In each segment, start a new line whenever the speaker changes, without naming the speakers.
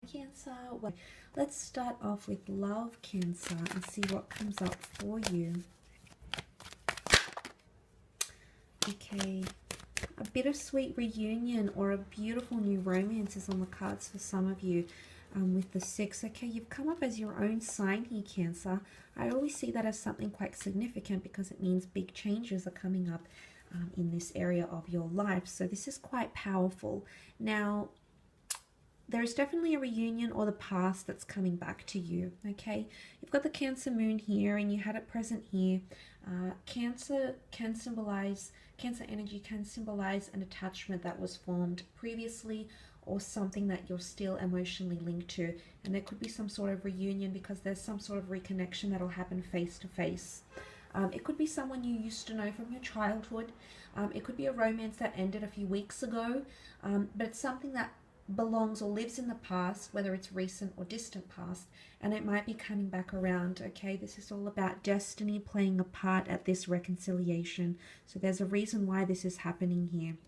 Cancer. Well, let's start off with love, Cancer, and see what comes up for you. Okay, a bittersweet reunion or a beautiful new romance is on the cards for some of you. With the 6, okay, you've come up as your own sign here, Cancer. I always see that as something quite significant because it means big changes are coming up in this area of your life. So this is quite powerful. Now, there's definitely a reunion or the past that's coming back to you, okay? You've got the Cancer moon here and you had it present here. Cancer energy can symbolize an attachment that was formed previously or something that you're still emotionally linked to. And there could be some sort of reunion because there's some sort of reconnection that'll happen face to face. It could be someone you used to know from your childhood. It could be a romance that ended a few weeks ago, but it's something that belongs or lives in the past, whether it's recent or distant past, and it might be coming back around, okay? This is all about destiny playing a part at this reconciliation. So there's a reason why this is happening here.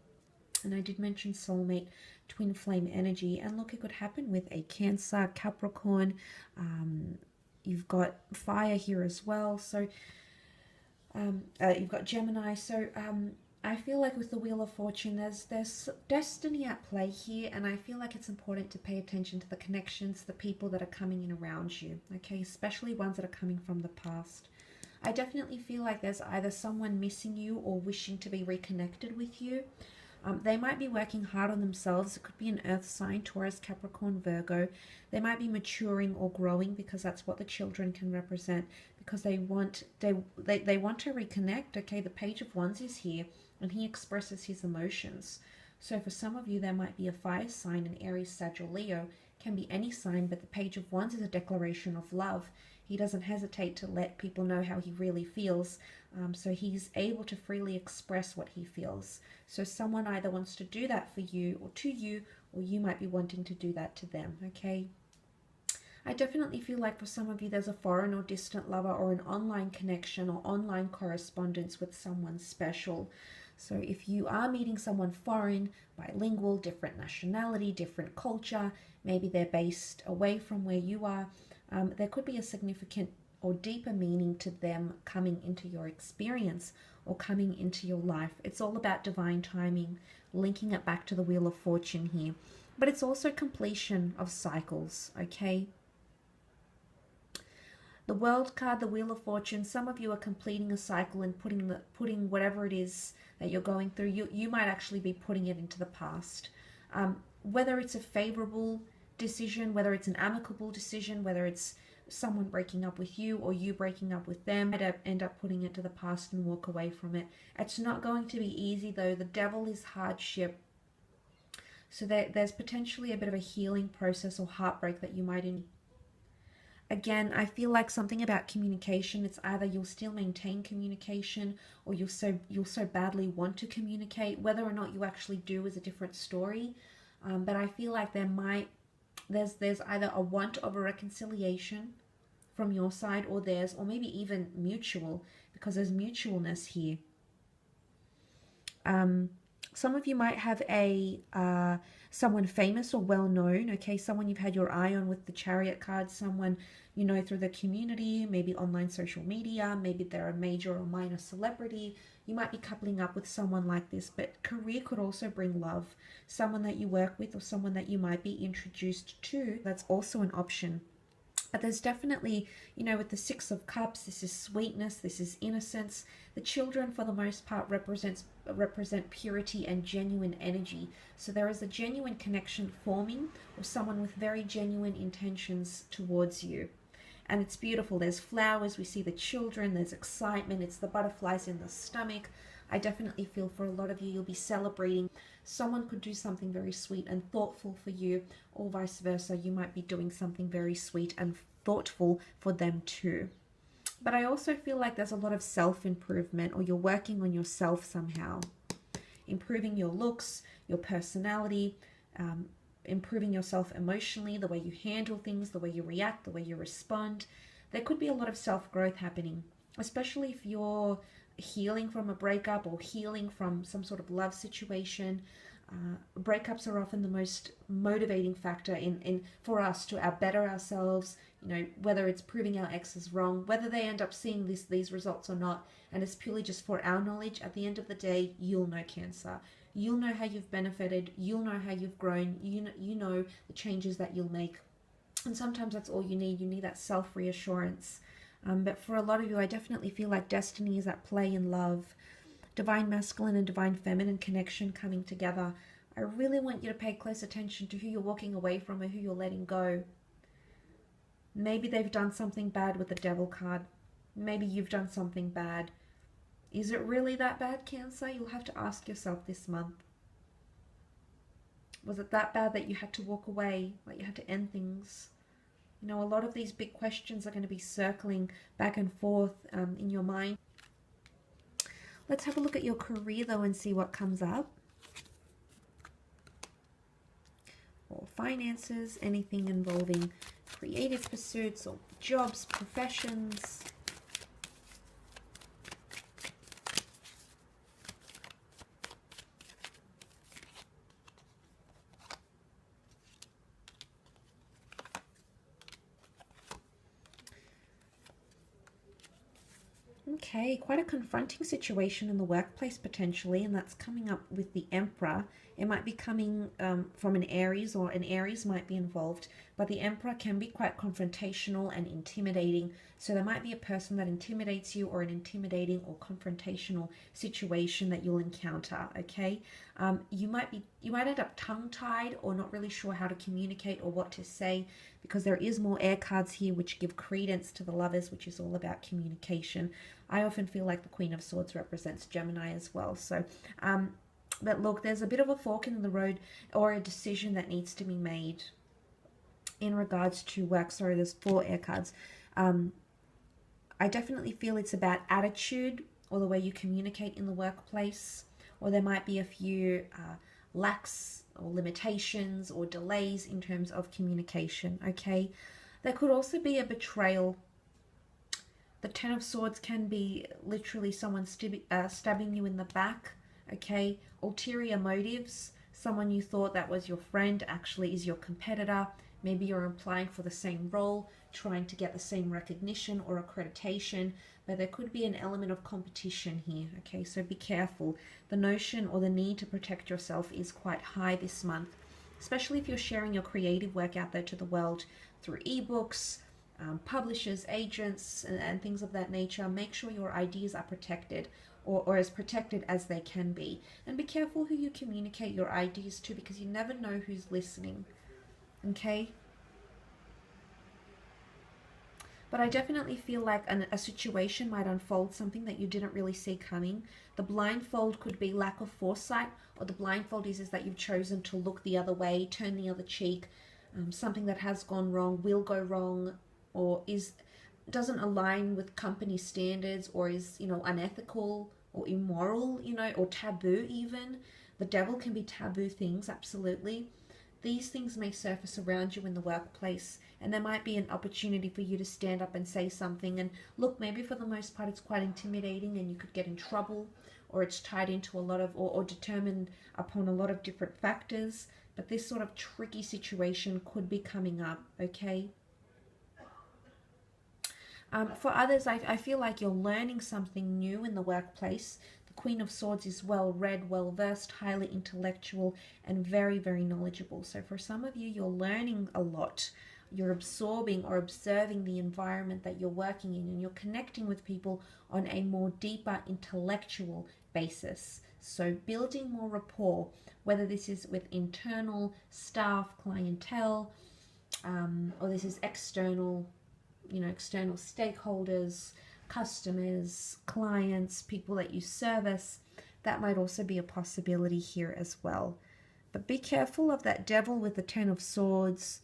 And I did mention soulmate, twin flame energy, and look, it could happen with a Cancer, Capricorn. You've got fire here as well, so you've got Gemini. So I feel like with the Wheel of Fortune, there's destiny at play here, and I feel like it's important to pay attention to the connections, the people that are coming in around you, okay, especially ones that are coming from the past. I definitely feel like there's either someone missing you or wishing to be reconnected with you. They might be working hard on themselves. It could be an earth sign, Taurus, Capricorn, Virgo. They might be maturing or growing because that's what the children can represent, because they want to reconnect, okay? The Page of Wands is here and he expresses his emotions. So for some of you, there might be a fire sign, an Aries, Sag, or Leo. Can be any sign, but the Page of Wands is a declaration of love. He doesn't hesitate to let people know how he really feels. So he's able to freely express what he feels. So someone either wants to do that for you or to you, or you might be wanting to do that to them, okay? I definitely feel like for some of you, there's a foreign or distant lover or an online connection or online correspondence with someone special. So if you are meeting someone foreign, bilingual, different nationality, different culture, maybe they're based away from where you are, there could be a significant or deeper meaning to them coming into your experience or coming into your life. It's all about divine timing, linking it back to the Wheel of Fortune here. But it's also completion of cycles, okay? The World card, the Wheel of Fortune, some of you are completing a cycle and putting whatever it is that you're going through, you might actually be putting it into the past. Whether it's a favorable decision, whether it's an amicable decision, whether it's someone breaking up with you or you breaking up with them, might end up putting it to the past and walk away from it. It's not going to be easy though. The devil is hardship. So there's potentially a bit of a healing process or heartbreak that you might in. Again, I feel like something about communication. It's either you'll still maintain communication or you'll so badly want to communicate. Whether or not you actually do is a different story. But I feel like there's either a want of a reconciliation from your side or theirs, or maybe even mutual, because there's mutualness here. Some of you might have a someone famous or well-known, okay, someone you've had your eye on with the Chariot card, someone you know through the community, maybe online social media, maybe they're a major or minor celebrity. You might be coupling up with someone like this, but career could also bring love. Someone that you work with or someone that you might be introduced to, that's also an option. But there's definitely, you know, with the Six of Cups, this is sweetness, this is innocence. The children, for the most part, represent purity and genuine energy. So there is a genuine connection forming with someone with very genuine intentions towards you. And it's beautiful. There's flowers, we see the children, there's excitement, it's the butterflies in the stomach. I definitely feel for a lot of you, you'll be celebrating. Someone could do something very sweet and thoughtful for you, or vice versa. You might be doing something very sweet and thoughtful for them too. But I also feel like there's a lot of self-improvement, or you're working on yourself somehow. Improving your looks, your personality, improving yourself emotionally, the way you handle things, the way you react, the way you respond. There could be a lot of self-growth happening, especially if you're healing from a breakup or healing from some sort of love situation. Breakups are often the most motivating factor in for us to better ourselves, you know, whether it's proving our exes wrong, whether they end up seeing these results or not, and it's purely just for our knowledge. At the end of the day, you'll know, Cancer. You'll know how you've benefited, you'll know how you've grown, you know the changes that you'll make. And sometimes that's all you need that self-reassurance. But for a lot of you, I definitely feel like destiny is at play in love. Divine masculine and divine feminine connection coming together. I really want you to pay close attention to who you're walking away from or who you're letting go. Maybe they've done something bad with the Devil card. Maybe you've done something bad. Is it really that bad, Cancer? You'll have to ask yourself this month. Was it that bad that you had to walk away, that you had to end things? You know, a lot of these big questions are going to be circling back and forth in your mind. Let's have a look at your career, though, and see what comes up. Or finances, anything involving creative pursuits or jobs, professions. Okay, quite a confronting situation in the workplace potentially, and that's coming up with the Emperor. It might be coming from an Aries, or an Aries might be involved, but the Emperor can be quite confrontational and intimidating. So there might be a person that intimidates you, or an intimidating or confrontational situation that you'll encounter, okay? You might end up tongue-tied or not really sure how to communicate or what to say, because there is more air cards here which give credence to the Lovers, which is all about communication. I often feel like the Queen of Swords represents Gemini as well. So, but look, there's a bit of a fork in the road, or a decision that needs to be made in regards to work. Sorry, there's 4 air cards. I definitely feel it's about attitude, or the way you communicate in the workplace, or there might be a few lacks or limitations or delays in terms of communication, okay? There could also be a betrayal. The 10 of Swords can be literally someone stabbing you in the back, okay? Ulterior motives. Someone you thought that was your friend actually is your competitor. Maybe you're applying for the same role, trying to get the same recognition or accreditation, but there could be an element of competition here, okay? So be careful. The notion or the need to protect yourself is quite high this month, especially if you're sharing your creative work out there to the world through ebooks, publishers, agents, and things of that nature. Make sure your ideas are protected, or as protected as they can be. And be careful who you communicate your ideas to, because you never know who's listening, okay? But I definitely feel like a situation might unfold, something that you didn't really see coming. The blindfold could be lack of foresight, or the blindfold is that you've chosen to look the other way, turn the other cheek. Something that has gone wrong, will go wrong, or doesn't align with company standards, or is, you know, unethical or immoral, you know, or taboo even. The Devil can be taboo things, absolutely. These things may surface around you in the workplace, and there might be an opportunity for you to stand up and say something. And look, maybe for the most part it's quite intimidating and you could get in trouble, or it's tied into a lot of, or determined upon a lot of different factors. But this sort of tricky situation could be coming up, okay? For others, I feel like you're learning something new in the workplace. The Queen of Swords is well-read, well-versed, highly intellectual, and very, very knowledgeable. So for some of you, you're learning a lot. You're absorbing or observing the environment that you're working in, and you're connecting with people on a more deeper intellectual basis. So building more rapport, whether this is with internal staff, clientele, or this is external, you know, external stakeholders, customers, clients, people that you service. That might also be a possibility here as well. But be careful of that Devil with the 10 of Swords.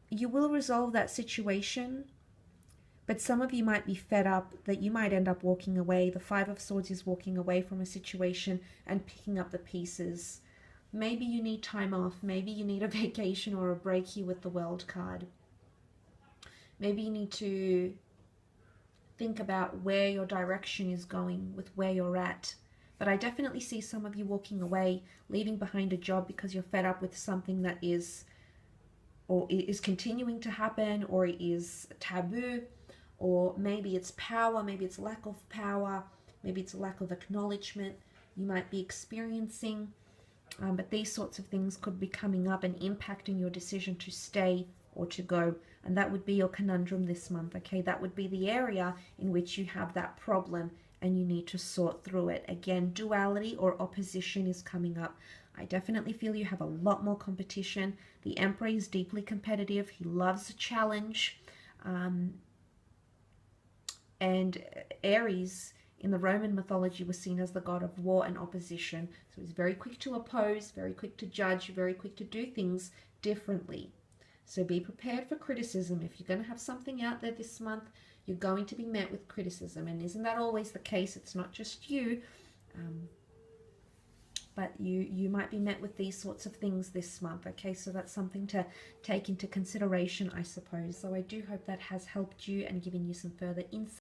You will resolve that situation, but some of you might be fed up that you might end up walking away. The 5 of Swords is walking away from a situation and picking up the pieces. Maybe you need time off. Maybe you need a vacation or a break here with the World card. Maybe you need to think about where your direction is going with where you're at. But I definitely see some of you walking away, leaving behind a job because you're fed up with something that is, or is continuing to happen, or is taboo, or maybe it's power, maybe it's lack of power, maybe it's a lack of acknowledgement you might be experiencing. But these sorts of things could be coming up and impacting your decision to stay or to go. And that would be your conundrum this month, okay? That would be the area in which you have that problem and you need to sort through it. Again, duality or opposition is coming up. I definitely feel you have a lot more competition. The Emperor is deeply competitive. He loves a challenge. And Aries in the Roman mythology was seen as the god of war and opposition. So he's very quick to oppose, very quick to judge, very quick to do things differently. So be prepared for criticism. If you're going to have something out there this month, you're going to be met with criticism. And isn't that always the case? It's not just you. But you might be met with these sorts of things this month, okay? So that's something to take into consideration, I suppose. So I do hope that has helped you and given you some further insight.